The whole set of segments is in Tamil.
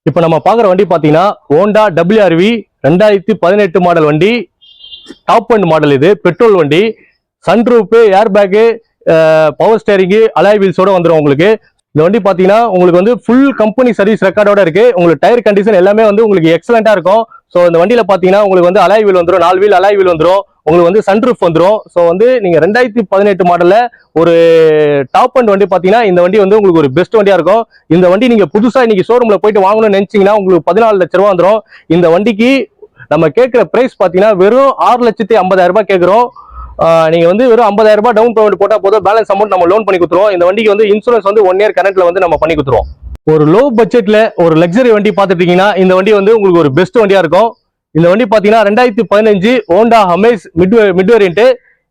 இப்போ நம்ம பார்க்குற வண்டி பார்த்தீங்கன்னா ஹோண்டா WRV 2018 மாடல் வண்டி. Top end model. இது பெட்ரோல் வண்டி. Sunroof, airbag, power steering, alloy வீல்ஸோட வந்துடும் உங்களுக்கு. இந்த வண்டி பார்த்தீங்கன்னா உங்களுக்கு வந்து ஃபுல் கம்பெனி சர்வீஸ் ரெக்கார்டோட இருக்கு. உங்களுக்கு டயர் கண்டிஷன் எல்லாமே வந்து உங்களுக்கு எக்ஸலண்டா இருக்கும். ஸோ இந்த வண்டியில பார்த்தீங்கன்னா உங்களுக்கு வந்து அலாய் வீல் வந்துடும், 4 வீல் அலாய் வீல் வந்துடும். உங்களுக்கு வந்து சன்ரூஃப் வந்துடும். ஸோ வந்து நீங்க 2018 மாடல்ல ஒரு டாப் அண்ட் வண்டி பார்த்தீங்கன்னா இந்த வண்டி வந்து உங்களுக்கு ஒரு பெஸ்ட் வண்டியா இருக்கும். இந்த வண்டி நீங்க புதுசா இன்னைக்கு ஷோரூம்ல போயிட்டு வாங்கணும்னு நினைச்சீங்கன்னா உங்களுக்கு 14 லட்ச ரூபா வந்துடும். இந்த வண்டிக்கு நம்ம கேட்கிற பிரைஸ் பார்த்தீங்கன்னா வெறும் 6,50,000 ரூபாய் கேட்கிறோம். நீங்க வந்து வெறும் 50,000 ரூபாய் டவுன் பேமெண்ட் போட்டா போதும், பேலன்ஸ் அமௌண்ட் நம்ம லோன் பண்ணி கொடுத்துருவோம். இந்த வண்டிக்கு வந்து இன்சூரன்ஸ் வந்து 1 இயர் கரண்ட்ல வந்து நம்ம பண்ணி கொடுத்துருவோம். ஒரு லோ பட்ஜெட்ல ஒரு லக்ஸரி வண்டி பார்த்துட்டீங்கன்னா இந்த வண்டி வந்து உங்களுக்கு ஒரு பெஸ்ட் வண்டியா இருக்கும். இந்த வண்டி பாத்தீங்கன்னா 2015 ஹோண்டா அமேஸ் மிட் வேரியன்ட்.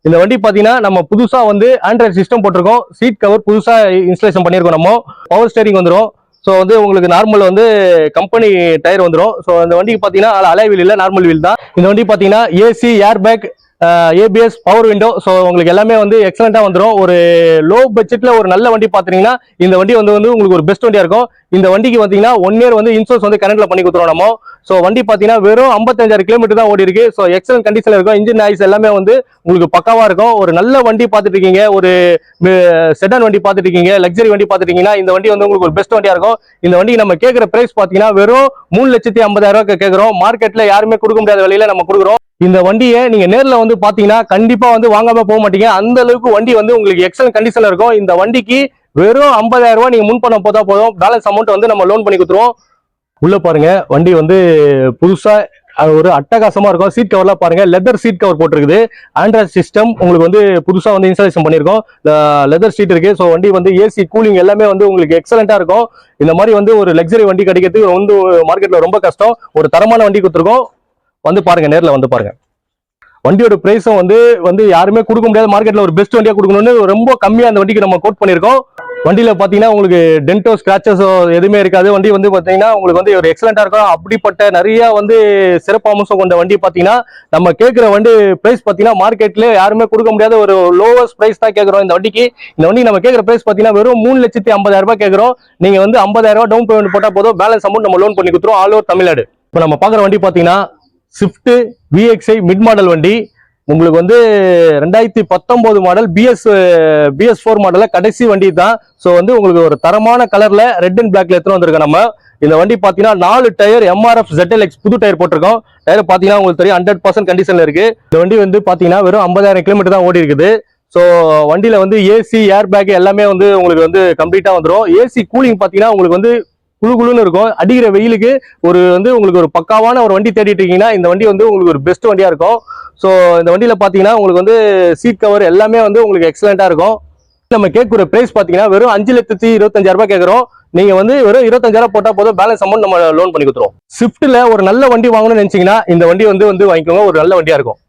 இந்த வண்டி பாத்தீங்கன்னா நம்ம புதுசா வந்து ஆண்ட்ராய்டு சிஸ்டம் போட்டிருக்கோம். சீட் கவர் புதுசா இன்ஸ்டாலேஷன் பண்ணியிருக்கோம். நம்ம பவர் ஸ்டேரிங் வந்துடும். ஸோ வந்து உங்களுக்கு நார்மல் வந்து கம்பெனி டயர் வந்துடும். ஸோ இந்த வண்டிக்கு பாத்தீங்கன்னா அலாய் வீல் இல்ல, நார்மல் வீல் தான். இந்த வண்டி பாத்தீங்கன்னா AC, air bag, ABS, power window. So உங்களுக்கு எல்லாமே வந்து எக்ஸலண்டா வந்துடும். ஒரு லோ பட்ஜெட்ல ஒரு நல்ல வண்டி பாத்தீங்கன்னா இந்த வண்டி வந்து உங்களுக்கு ஒரு பெஸ்ட் வண்டியா இருக்கும். இந்த வண்டிக்கு பாத்தீங்கன்னா 1 இயர் வந்து இன்சூரன்ஸ் வந்து கரண்ட்ல பண்ணி கொடுத்துருவோம் நம்ம. ஸோ வண்டி பாத்தீங்கன்னா வெறும் 55,000 கிலோமீட்டர் தான் ஓடி இருக்கு. ஸோ எக்ஸலன்ட் கண்டிஷன்ல இருக்கும். இன்ஜின் நாய்ஸ் எல்லாமே வந்து உங்களுக்கு பக்காவா இருக்கும். ஒரு நல்ல வண்டி பார்த்துட்டு இருக்கீங்க, ஒரு செடான் வண்டி பார்த்துட்டு இருக்கீங்க, லக்ஸரி வண்டி பார்த்துட்டு இருக்கீங்கன்னா இந்த வண்டி வந்து உங்களுக்கு ஒரு பெஸ்ட் வண்டியா இருக்கும். இந்த வண்டி நம்ம கேட்கிற பிரைஸ் பாத்தீங்கன்னா வெறும் 3,50,000 ரூபாய்க்கு கேட்கிறோம். மார்க்கெட்ல யாருமே கொடுக்க முடியாத விலையில நம்ம கொடுக்குறோம். இந்த வண்டியை நீங்க நேர்ல வந்து பாத்தீங்கன்னா கண்டிப்பா வந்து வாங்காம போக மாட்டீங்க. அந்த அளவுக்கு வண்டி வந்து உங்களுக்கு எக்ஸலன்ட் கண்டிஷன்ல இருக்கும். இந்த வண்டிக்கு வெறும் 50,000 ரூபாய் நீங்க முன் பண்ண போதா போதும், பேலன்ஸ் அமௌண்ட் வந்து நம்ம லோன் பண்ணி கொடுத்துருவோம். உள்ள பாருங்க, வண்டி வந்து புதுசா ஒரு அட்டகாசமா இருக்கும். சீட் கவர்லாம் பாருங்க, லெதர் சீட் கவர் போட்டிருக்குது. ஆண்ட்ராய்டு சிஸ்டம் உங்களுக்கு வந்து புதுசா வந்து இன்ஸ்டாலேஷன் பண்ணிருக்கோம். லெதர் சீட் இருக்கு. ஸோ வண்டி வந்து ஏசி, கூலிங் எல்லாமே வந்து உங்களுக்கு எக்ஸலண்டா இருக்கும். இந்த மாதிரி வந்து ஒரு லக்ஸரி வண்டி கிடைக்கிறதுக்கு வந்து மார்க்கெட்ல ரொம்ப கஷ்டம். ஒரு தரமான வண்டி கொடுத்துருக்கோம். வந்து பாருங்க, நேர்ல வந்து பாருங்க. வண்டியோட பிரைஸும் வந்து யாருமே கொடுக்க முடியாத, மார்க்கெட்ல ஒரு பெஸ்ட் வண்டியா கொடுக்கணும்னு ரொம்ப கம்மியா அந்த வண்டிக்கு நம்ம கோட் பண்ணிருக்கோம். வண்டியில பாத்தீங்கன்னா உங்களுக்கு டென்டோ, ஸ்கிராச்சஸ் எதுவுமே இருக்காது. வண்டி வந்து பாத்தீங்கன்னா உங்களுக்கு வந்து ஒரு எக்ஸலண்டா இருக்கும். அப்படிப்பட்ட நிறைய வந்து சிறப்பு அம்சம் கொண்ட வண்டி பாத்தீங்கன்னா நம்ம கேட்கிற வண்டி பிரைஸ் பாத்தீங்கன்னா மார்க்கெட்ல யாருமே கொடுக்க முடியாத ஒரு லோவஸ்ட் பிரைஸ் தான் கேட்கிறோம் இந்த வண்டிக்கு. இந்த வண்டி நம்ம கேட்கிற பிரைஸ் பாத்தீங்கன்னா வெறும் 3,50,000 ரூபாய் கேட்கிறோம். நீங்க வந்து 50,000 ரூபாய் டவுன் பேமெண்ட் போட்டா போதும், பேலன்ஸ் அமௌண்ட் நம்ம லோன் பண்ணி கொடுத்துருவோம் ஆல் ஓவர் தமிழ்நாடு. இப்போ நம்ம பாக்குற வண்டி பாத்தீங்கன்னா ஸ்விஃப்ட் VXi மிட் மாடல் வண்டி. உங்களுக்கு வந்து 2019 மாடல் BS4 மாடல்ல கடைசி வண்டி தான். ஸோ வந்து உங்களுக்கு ஒரு தரமான கலர்ல ரெட் அண்ட் பிளாக்ல எடுத்துட்டு வந்திருக்கோம் நம்ம. இந்த வண்டி பாத்தீங்கன்னா 4 டயர் MRF ZLX புது டயர் போட்டிருக்கோம். டயர் பாத்தீங்கன்னா உங்களுக்கு தெரியும் 100% கண்டிஷன்ல இருக்கு. இந்த வண்டி வந்து பாத்தீங்கன்னா வெறும் 50,000 கிலோமீட்டர் தான் ஓடி இருக்குது. ஸோ வண்டியில வந்து ஏசி, ஏர் பேக் எல்லாமே வந்து உங்களுக்கு வந்து கம்ப்ளீட்டா வந்துடும். ஏசி கூலிங் பாத்தீங்கன்னா உங்களுக்கு வந்து குழுன்னு இருக்கும். அடிக்கிற வெயிலுக்கு உங்களுக்கு ஒரு பக்காவான ஒரு வண்டி தேடிட்டு இருக்கீங்கன்னா இந்த வண்டி வந்து உங்களுக்கு ஒரு பெஸ்ட் வண்டியா இருக்கும். ஸோ இந்த வண்டியில பாத்தீங்கன்னா உங்களுக்கு வந்து சீட் கவர் எல்லாமே வந்து உங்களுக்கு எக்ஸலண்டா இருக்கும். நம்ம கேட்கிற பிரைஸ் பாத்தீங்கன்னா வெறும் 5,25,000 ரூபாய் கேட்கிறோம். நீங்க வந்து வெறும் 25,000 போட்டா போதும், பேலன்ஸ் அமௌண்ட் நம்ம லோன் பண்ணி கொடுத்துருவோம். ஸ்விஃப்ட்ல ஒரு நல்ல வண்டி வாங்கணும்னு நினைச்சீங்கன்னா இந்த வண்டி வந்து வாங்கிக்கோங்க. ஒரு நல்ல வண்டியா இருக்கும்.